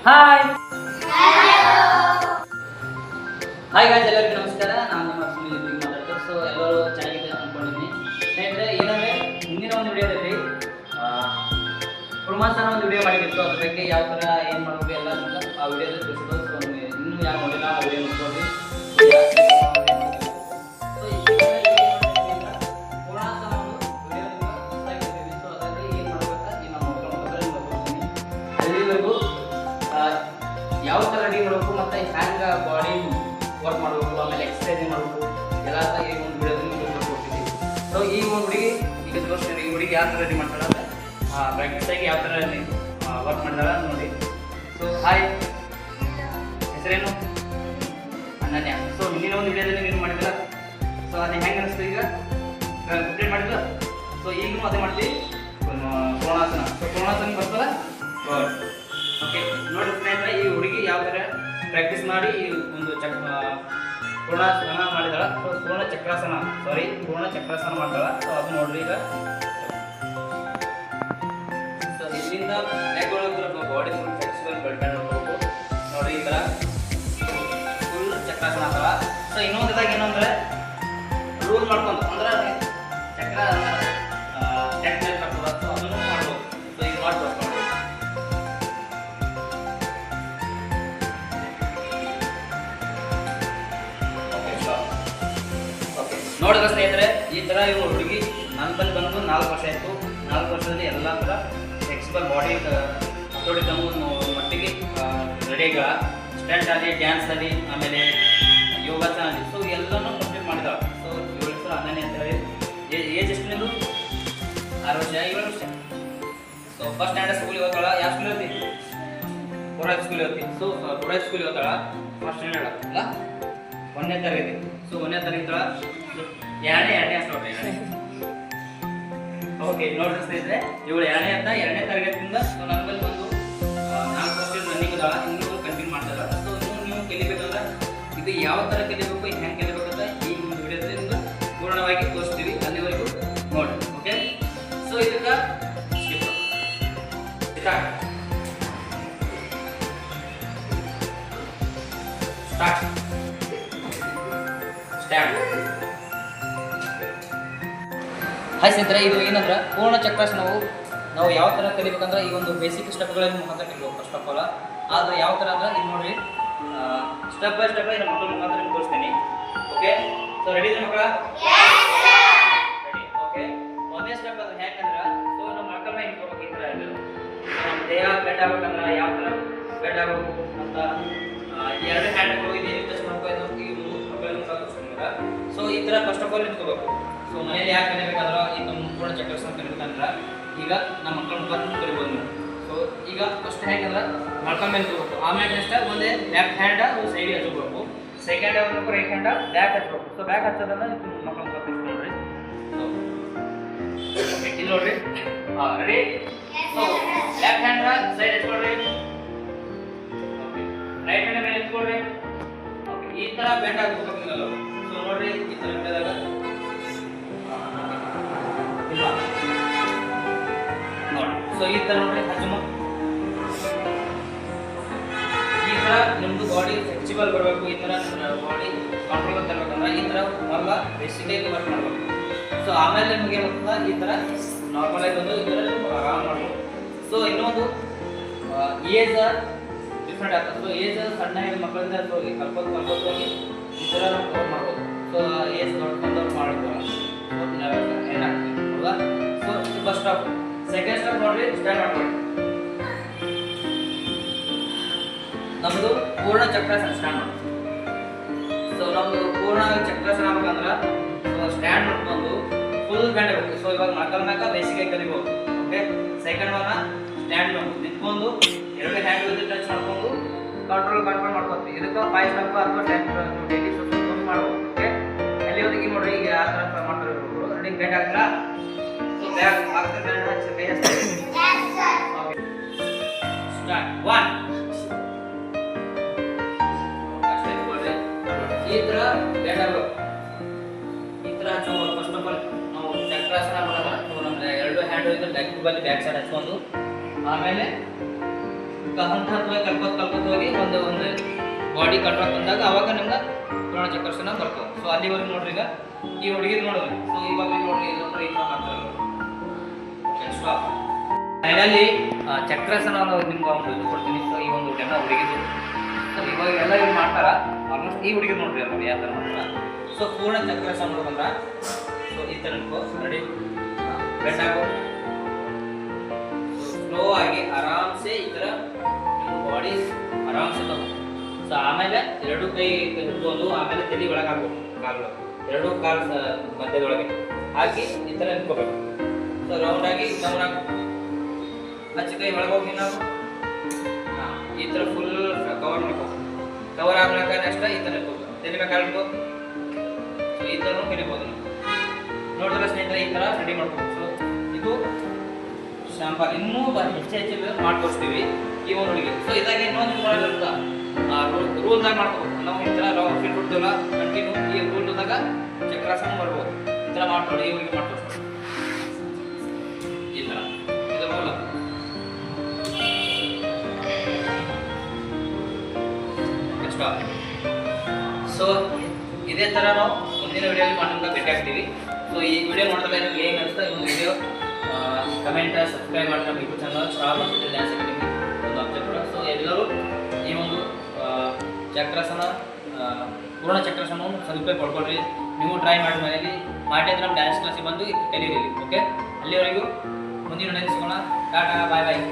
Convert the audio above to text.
Hi hi guys, ಎಲ್ಲರಿಗೂ ನಮಸ್ಕಾರ. ನಾನು ನಿಮ್ಮ ಸುನಿಲ್ ಮಾತಾಡ್ತೀನಿ. ಸೊ ಎಲ್ಲರೂ ಚೆನ್ನಾಗಿದೆ ಅಂದ್ಕೊಂಡಿದ್ದೀನಿ ಸ್ನೇಹಿತರೆ. ಏನಂದರೆ ಹಿಂದಿನ ಒಂದು ವಿಡಿಯೋದಲ್ಲಿ ಕುರ್ಮಾಸನ ಒಂದು ವಿಡಿಯೋ ಮಾಡಿತ್ತು. ಅದ್ರ ಬಗ್ಗೆ ಯಾವ ಥರ ಏನು ಮಾಡಬೇಕು ಎಲ್ಲ ಆ ವಿಡಿಯೋದಲ್ಲಿ ತಿಳಿಸಿದ್ದು. ಸೊ ಇನ್ನೂ ಯಾರು ನೋಡಿಲ್ಲ ಆ ವಿಡಿಯೋ ನೋಡ್ಕೊಳ್ಳಿ. ಯಾವ ಥರ ರೆಡಿ ಮಾಡಬೇಕು ಮತ್ತು ಹ್ಯಾಂಗೆ ಬಾಡಿ ವರ್ಕ್ ಮಾಡಬೇಕು, ಆಮೇಲೆ ಎಕ್ಸಸೈಸ್ ಮಾಡಬೇಕು ಎಲ್ಲ ಈ ಒಂದು ವಿಡಿಯೋದಲ್ಲಿ ಕೊಡ್ತೀವಿ. ಸೊ ಈ ಒಂದು ಹುಡುಗಿ ಈಗ ತೋರಿಸ್ತೀನಿ. ಈ ಹುಡುಗಿ ಯಾವ ಥರ ರೆಡಿ ಮಾಡ್ತಾಳೆ ಅಂದರೆ ಪ್ರಾಕ್ಟೀಸಾಗಿ ಯಾವ ಥರ ವರ್ಕ್ ಮಾಡ್ತಾಳೆ ನೋಡಿ. ಸೊ ಹಾಯ್, ಹೆಸರೇನು? ಅನನ್ಯ. ಸೊ ಹಿಂದಿನ ಒಂದು ವಿಡಿಯೋದಲ್ಲಿ ನೀವು ಮಾಡಿದಿಲ್ಲ. ಸೊ ಅದು ಹೆಂಗೆ ಅನಿಸ್ತು ಈಗ ಕಂಪ್ಲೀಟ್ ಮಾಡಿಲ್ಲ. ಸೊ ಈಗಲೂ ಅದೇ ಮಾಡ್ತೀವಿ ಕೋಣಾಸನ. ಸೊ ಕೋಣಾಸನ ಬರ್ತಲ್ಲ. ಓಕೆ ನೋಡಿ ಸ್ನೇಹಿತರೆ, ಈ ಹುಡುಗಿ ಯಾವ ಥರ ಪ್ರಾಕ್ಟೀಸ್ ಮಾಡಿ ಈ ಒಂದು ಪೂರ್ಣಾಸನ ಮಾಡಿದಾಳ. ಸೊ ಪೂರ್ಣ ಚಕ್ರಾಸನ ಮಾಡ್ತಾಳ. ಸೊ ಅದು ನೋಡ್ರಿ ಈಗ. ಸೊ ಇದರಿಂದ ಬಾಡಿ ಫುಲ್ ಫ್ಲೆಕ್ಸಿಬಲ್ ಬೆಳ್ಕೊಂಡು ನೋಡ್ಬೇಕು ನೋಡ್ರಿ. ಈ ಥರ ಫುಲ್ ಚಕ್ರಾಸನ ಆಗ್ತಾವ. ಸೊ ಇನ್ನೊಂದಿದಾಗ ಏನು ಅಂದರೆ ರೂಲ್ ಮಾಡ್ಕೊಂಡು ಅಂದ್ರೆ ಚಕ್ರ ಟೆಕ್ನಿಕ್ ಆಗ್ತದ. ಸೊ ಅದನ್ನು ಮಾಡ್ಬೋದು. ಸೊ ಈಗ ಮಾಡ್ಬೋದು. ನೋಡಿದ ಸ್ನೇಹಿತರೆ, ಈ ಥರ ಇವು ಹುಡುಗಿ ನನ್ನ ಬಳಿ ಬಂದು 4 ವರ್ಷ ಆಯಿತು. 4 ವರ್ಷದಲ್ಲಿ ಎಲ್ಲ ಥರ ಫ್ಲೆಕ್ಸಿಬಲ್ ಬಾಡಿ ಹತೋಟಿ ತಮ್ಮ ಮಟ್ಟಿಗೆ ರೆಡಿ ಆಗ ಸ್ಟ್ಯಾಂಡ್ ಆಗಲಿ, ಡ್ಯಾನ್ಸ್ ಆಗಲಿ, ಆಮೇಲೆ ಯೋಗಾಸನ ಆಗಲಿ. ಸೊ ಎಲ್ಲನೂ ಕಂಪ್ಲೀಟ್ ಮಾಡಿದಾಳೆ. ಸೊ 7 ಹೆಸರು ಅನನ್ಯ ಅಂತ ಹೇಳಿ. ಏಜ್ ಎಷ್ಟು ನಿಂದು? 6 ವರ್ಷ, 7 ವರ್ಷ. ಸೊ ಫಸ್ಟ್ ಸ್ಟ್ಯಾಂಡರ್ಡ್ ಸ್ಕೂಲಿಗೆ ಹೋಗ್ತಾಳ. ಯಾವ ಸ್ಕೂಲ್ ಇರ್ತಿ? ಪುರಾಜ್ ಸ್ಕೂಲಿಗೆ ಹೋಗ್ತಿ. ಸೊ ಪುರಾಜ್ ಸ್ಕೂಲಿಗೆ ಹೋಗ್ತಾಳ. ಫಸ್ಟ್ ಸ್ಟ್ಯಾಂಡರ್ಡ್ ಅಲ್ಲ 1ನೇ ತರಗತಿ. ಸೊ 1ನೇ ತರಗತಿ ಎರಡನೇ ಅಂತ ನೋಡ್ರಿ. ಓಕೆ ನೋಡ್ರಿ ಸ್ನೇಹಿತರೆ, ಇವಳು 2ನೇ ತರಗತಿಯಿಂದ ನನ್ನ ಬಳಿ ಬಂದು 4 ವರ್ಷ ರನ್ನಿಂಗ್ ಅದಾಳ. ಇನ್ನೂ ಕಂಟಿನ್ಯೂ ಮಾಡ್ತಾರ. ಸೊ ನೀವು ಕಲಿಬೇಕಂದ್ರೆ ಇದು ಯಾವ ಥರ ಕಲಿಬೇಕು, ಹೆಂಗೆ ಕಲಿಬೇಕಂತ ಈ ಒಂದು ವಿಡಿಯೋದಲ್ಲಿ ನಿಮ್ಗೆ ಪೂರ್ಣವಾಗಿ ತೋರಿಸ್ತೀವಿ. ಅಲ್ಲಿವರೆಗೂ ನೋಡಿ. ಓಕೆ, ಸೊ ಇದಕ್ಕೆ ಸ್ಟಾರ್ಟ್. ಹಾಯ್ ಸ್ನೇಹಿತರೆ, ಇದು ಏನಂದ್ರೆ ಪೂರ್ಣ ಚಕ್ರಾಸನವು ನಾವು ಯಾವ ಥರ ಕಲಿಬೇಕಂದ್ರೆ ಈ ಒಂದು ಬೇಸಿಕ್ ಸ್ಟೆಪ್ಗಳನ್ನು ಮುಖಾಂತರ ಕಲಿಬೇಕು. ಫಸ್ಟ್ ಆಫ್ ಆಲ್ ಆದರೆ ಯಾವ ಥರ ಅಂದ್ರೆ ಇದು ನೋಡಿರಿ, ಸ್ಟೆಪ್ ಬೈ ಸ್ಟೆಪ್ ನಮ್ಮ ಮಕ್ಕಳ ಮುಖಾಂತರ ತೋರಿಸ್ತೀನಿ. ಓಕೆ, ಸೊ ರೆಡಿ ಇದೆ ಮಕ್ಕಳ? ರೆಡಿ. ಓಕೆ, ಒಂದೇ ಸ್ಟೆಪ್ ಅದು ಹೆಂಗಂದ್ರೆ ಸೊ ನಮ್ಮ ಮಕ್ಕಳ ಮೇಲೆ ಇಟ್ಕೋಬೇಕು. ಈ ಥರ ನಮ್ಮ ದೇಹ ಬೆಡ್ ಆಗ್ಬೇಕಂದ್ರೆ ಯಾವ ಥರ ಬೆಡ್ ಆಗಬೇಕು ಅಂತ 2 ಹ್ಯಾಂಡ್ಗಳು ಇದೆ ಟಚ್ ಮಾಡ್ಕೊಂಡು ಈ ಮಕ್ಕಳ ಮುಖಾಂತರ. ಸೊ ಈ ಥರ ಫಸ್ಟ್ ಆಫ್ ಆಲ್ ನಿಂತ್ಕೋಬೇಕು. ಸೊ ಮನೇಲಿ ಯಾಕೆ ಕಲಿಬೇಕಾದ್ರೆ ಈ ನಮ್ಮ ಪೂರ್ಣ ಚಕ್ರಾಸನ ಕಲಿಬೇಕಂದ್ರೆ ಈಗ ನಮ್ಮ ಮಕ್ಕಳ ಮುಖಾಂತರ ಕಲಿಬೋದು ನೀವು. ಸೊ ಈಗ ಫಸ್ಟ್ ಹೆಂಗಂದ್ರೆ ಮಲ್ಕೊಂಡ್ ಮೇಲೆ ತಗೋಬೇಕು. ಆಮೇಲೆ ನೆಕ್ಸ್ಟ್ ಒಂದೇ ಲೆಫ್ಟ್ ಹ್ಯಾಂಡ್ ಸೈಡಿಗೆ ಹಚ್ಕೋಬೇಕು. Second hand right hand back ಹಚ್ಬೇಕು. ಸೊ ಬ್ಯಾಕ್ ಹಚ್ಚೋದನ್ನ ಮಕ್ಕಳ ಮುಖಾಂತರ ನೋಡ್ರಿ. ಸೊ ಓಕೆ, ಇಲ್ಲಿ ನೋಡ್ರಿ. Ready. So left hand side ಹಚ್ಕೊಳ್ರಿ. ಓಕೆ, ರೈಟ್ ಹ್ಯಾಂಡ್ ಮೇಲೆ ಎತ್ಕೊಳ್ರಿ. ಓಕೆ, ಈ ಥರ ಬೆಂಡ್ ಆಗ್ಬೇಕು ನೀವು. ಸೊ ನೋಡ್ರಿ, ಈ ಥರ ಬೆಂಡಾಗ ನೋಡಿ. ಸೊ ಈ ಥರ ನೋಡ್ರಿ ಹಚ್ಚಮ. ಈ ಥರ ನಿಮ್ಮದು ಬಾಡಿ ಫ್ಲೆಕ್ಸಿಬಲ್ ಬರಬೇಕು. ಈ ಥರ ಬಾಡಿ ಕಂಟ್ರೋಲ್ ತರಬೇಕಂದ್ರೆ ಈ ಥರ ಮೊದಲ ಬೇಸಿಕಾಗಿ ವರ್ಕ್ ಮಾಡಬೇಕು. ಸೊ ಆಮೇಲೆ ನಿಮಗೆ ಗೊತ್ತಾ ಈ ಥರ ನಾರ್ಮಲ್ ಆಗಿ ಬಂದು ಈ ಥರ ಆರಾಮ್ ಮಾಡಬೇಕು. ಸೊ ಇನ್ನೊಂದು ಏಜ್ ಡಿಫ್ರೆಂಟ್ ಆಗ್ತದೆ. ಸೊ ಏಜ್ ಸಣ್ಣ ಮಕ್ಕಳಿಂದ ಹೋಗಿ ಕಲ್ಕೋದು ಹೋಗಿ ಈ ಥರ ಕವರ್ ಮಾಡ್ಬೋದು. ಸೊ ಏಜ್ ದೊಡ್ಡದವ್ರು ಮಾಡ್ಬೋದು. ಏನಾಗ್ತದೆ ಹೌದಾ? ಸೊ ಇದು ಫಸ್ಟ್ ಸ್ಟಾಪ್. ಸೆಕೆಂಡ್ ಸ್ಟಾಪ್ ನೋಡ್ರಿ, ಸ್ಟಾರ್ಟ್ ಮಾಡ್ಕೊಳ್ಳಿ. ನಮ್ಮದು ಪೂರ್ಣ ಚಕ್ರಾಸನ ಸ್ಟಾರ್ಟ್ ಮಾಡಿ. ಸೊ ನಮ್ಮದು ಪೂರ್ಣ ಚಕ್ರಾಸನ ಆಗ್ಬೇಕಂದ್ರೆ ಸ್ಟ್ಯಾಂಡ್ ಮಾಡ್ಕೊಂಡು ಫುಲ್ ಬೆಂಡ್ ಆಗಬೇಕು. ಸೊ ಇವಾಗ ಮಕ್ಕಳನ್ನಾಗ ಬೇಸಿಗೆ ಕಲಿಬೋದು. ಓಕೆ, ಸೆಕೆಂಡ್ ಒನ್ನ ಸ್ಟ್ಯಾಂಡ್ ಮಾಡ್ಕೊಂಡು ನಿಂತ್ಕೊಂಡು 2 ಹ್ಯಾಂಡ್ ಟಚ್ ಮಾಡ್ಕೊಂಡು ಕಂಟ್ರೋಲ್ ಮಾಡ್ಕೊತೀವಿ. ಇದಕ್ಕೆ 5 ಸ್ಟೆಪ್ ಅಥವಾ 10 ಡೈಲಿ ಮಾಡ್ಬೋದು. ಓಕೆ, ಎಲ್ಲಿವರೆಗೆ ನೋಡ್ರಿ ಈಗ ಆ ಥರ ಮಾಡ್ತಾರೆ. ರೆಡಿ, ಬೆಂಡ್ ಆಗ್ತಲ್ಲ. ಸೊ ಬ್ಯಾಕ್ ಆಗ್ತದೆ, ಬೆಂಡ್ ಹಚ್ಚಿ ಕೈ ಹಚ್ತೀವಿ. Okay, start. 1 ಅಷ್ಟೇ ಇಟ್ಕೊಳ್ಳಿ. ಈ ಥರ ಬೆಂಡ್ ಆಗಬೇಕು. ಈ ಥರ ಹಚ್ಕೋಬೇಕು. ಫಸ್ಟ್ ಆಫ್ ಆಲ್ ನಾವು ಚಕ್ರಾಸನ ಮಾಡೋಣ. ನಮ್ಮ 2 ಹ್ಯಾಂಡ್ ಇದ್ರೆ ಬ್ಯಾಕ್ ಸೈಡ್ ಹಚ್ಕೊಂಡು ಆಮೇಲೆ ಹಂತ ಹಂತವಾಗಿ ಕಲ್ಕೋತ ಹೋಗಿ ಒಂದು ಬಾಡಿ ಕಂಟ್ರೋಲ್ ಬಂದಾಗ ಅವಾಗ ನಿಮ್ಗೆ ಪೂರ್ಣ ಚಕ್ರಾಸನ ಬರ್ತದೆ. ಸೊ ಅಲ್ಲಿವರೆಗೆ ನೋಡ್ರಿ, ಈಗ ಈ ಹುಡುಗಿರು ನೋಡ್ರಿ. ಸೊ ಇವಾಗ ನೋಡ್ರಿ ಎಲ್ಲರೂ ಈ ಥರ ಮಾಡ್ತಾರೆ. ಸ್ಟಾಪ್. ಫೈನಲಿ ಚಕ್ರಾಸನ ನಿಮ್ಗೆ ಒಂದು ಇದು ಕೊಡ್ತೀನಿ. ಸೊ ಈ ಒಂದು ಡೆಮೋ ಹುಡುಗಿದು. ಸೊ ಇವಾಗ ಎಲ್ಲ ಇವ್ರು ಮಾಡ್ತಾರ. ಆಲ್ಮೋಸ್ಟ್ ಈ ಹುಡುಗಿರು ನೋಡ್ರಿ ಎಲ್ಲ ಯಾವ ಥರ ಮಾಡ್ತಾರ. ಸೊ ಪೂರ್ಣ ಚಕ್ರಾಸನ ನೋಡ್ಕೊಂಡ್ರ ಸೊ ಈ ಥರ ರೆಡಿ ಬೆಂಡ್ ಆಗೋ ಸ್ಲೋ ಆಗಿ ಆರಾಮ್ಸೆ ಈ ಥರ ನಿಮ್ಮ ಬಾಡಿ ಆರಾಮ್ಸೆ ತಗೋ. ಸೊ ಆಮೇಲೆ ಎರಡು ಕೈ ಹಿಡ್ಕೊಂಡು ಆಮೇಲೆ ತಲೆ ಒಳಗೆ ಹಾಕ್ಬೇಕು. ಕಾಲು ಎರಡು ಕಾಲು ಮಧ್ಯದೊಳಗೆ ಹಾಕಿ ಈ ಥರ ನಿಂತ್ಕೋಬೇಕು. ಸೊ ರೌಂಡಾಗಿ ಗಮನ ಹಚ್ಚ ಕೈ ಒಳಗೆ ಹೋಗಿ ನಾವು ಈ ಥರ ಫುಲ್ ಕವರ್ ಮಾಡ್ಕೋ. ಕವರ್ ಆಗ್ಲಾಕ ನೆಕ್ಸ್ಟ್ ಈ ಥರ ನಿಂತ್ಕೋಬೇಕು. ತಲೆ ಮೇಲೆ ಕಾಲು ಇಟ್ಕೋ. ಸೊ ಈ ಥರ ಕಲಿಬೋದು ನೀವು. ನೋಡಿದ್ರೆ ಸ್ನೇಹಿತರೆ ಈ ಥರ ರೆಡಿ ಮಾಡ್ಕೋಬೇಕು. ಸೊ ಇದು ಶಾಂಪಲ್ ಇನ್ನೂ ಹೆಚ್ಚು ಮಾಡಿ ತೋರಿಸ್ತೀವಿ ಈ ಒಂದು ಹುಡುಗಿ. ಸೊ ಇದಾಗಿ ಇನ್ನೊಂದು ಮಾಡೋದಿರುತ್ತಾ ರೂಲ್ದಾಗ ಮಾಡ್ಕೋಬೇಕು. ನಾವು ಈ ಥರ ಫೀಲ್ ಬಿಡ್ತೀವಲ್ಲ ಕಂಟಿನ್ಯೂ ಈ ರೂಲ್ದಾಗ ಚಕ್ರಾಸನ ಬರ್ಬೋದು. ಈ ಥರ ಮಾಡ್ಕೊಳ್ಳಿ. ಈ ಹುಡುಗಿ ಮಾಡ್ತೋರಿಸ್ತೀವಿ ಈ ಥರ. ಇದು ರೂಲ್. ನೆಕ್ಸ್ಟ್ ಸೊ ಇದೇ ಥರ ನಾವು ಮುಂದಿನ ವಿಡಿಯೋಲಿ ಮಾಡೋದಕ್ಕೆ ಭೇಟಿ ಆಗ್ತೀವಿ. ಸೊ ಈ ವಿಡಿಯೋ ನೋಡಿದ್ರೆ ನಿಮ್ಗೆ ಹೇಗೆ ಅನಿಸ್ತಾ ಈ ಒಂದು ವಿಡಿಯೋ ಕಮೆಂಟ್ ಸಬ್ಸ್ಕ್ರೈಬ್ ಮಾಡಿ ನಮ್ಮ YouTube channel star hospital dance academy ಒಂದು ಅಪ್ಡೇಟ್ ಕೂಡ. ಸೊ ಎಲ್ಲರೂ ಈ ಒಂದು ಚಕ್ರಾಸನ ಪೂರ್ಣ ಚಕ್ರಾಸನವನ್ನು ಸದುಪಯೋಗ ಪಡ್ಕೊಳ್ರಿ. ನೀವು ಟ್ರೈ ಮಾಡಿ ಮನೆಯಲ್ಲಿ ಮಾಡಿ ಅಂದ್ರೆ ನಮ್ಮ ಡ್ಯಾನ್ಸ್ ಕ್ಲಾಸಿಗೆ ಬಂದು ಕಲೀರಿ. ಓಕೆ, ಅಲ್ಲಿವರೆಗೂ ಮುಂದಿನ ವಿಡಿಯೋದಲ್ಲಿ ಸಿಗೋಣ. ಟಾಟಾ, ಬಾಯ್ ಬಾಯ್.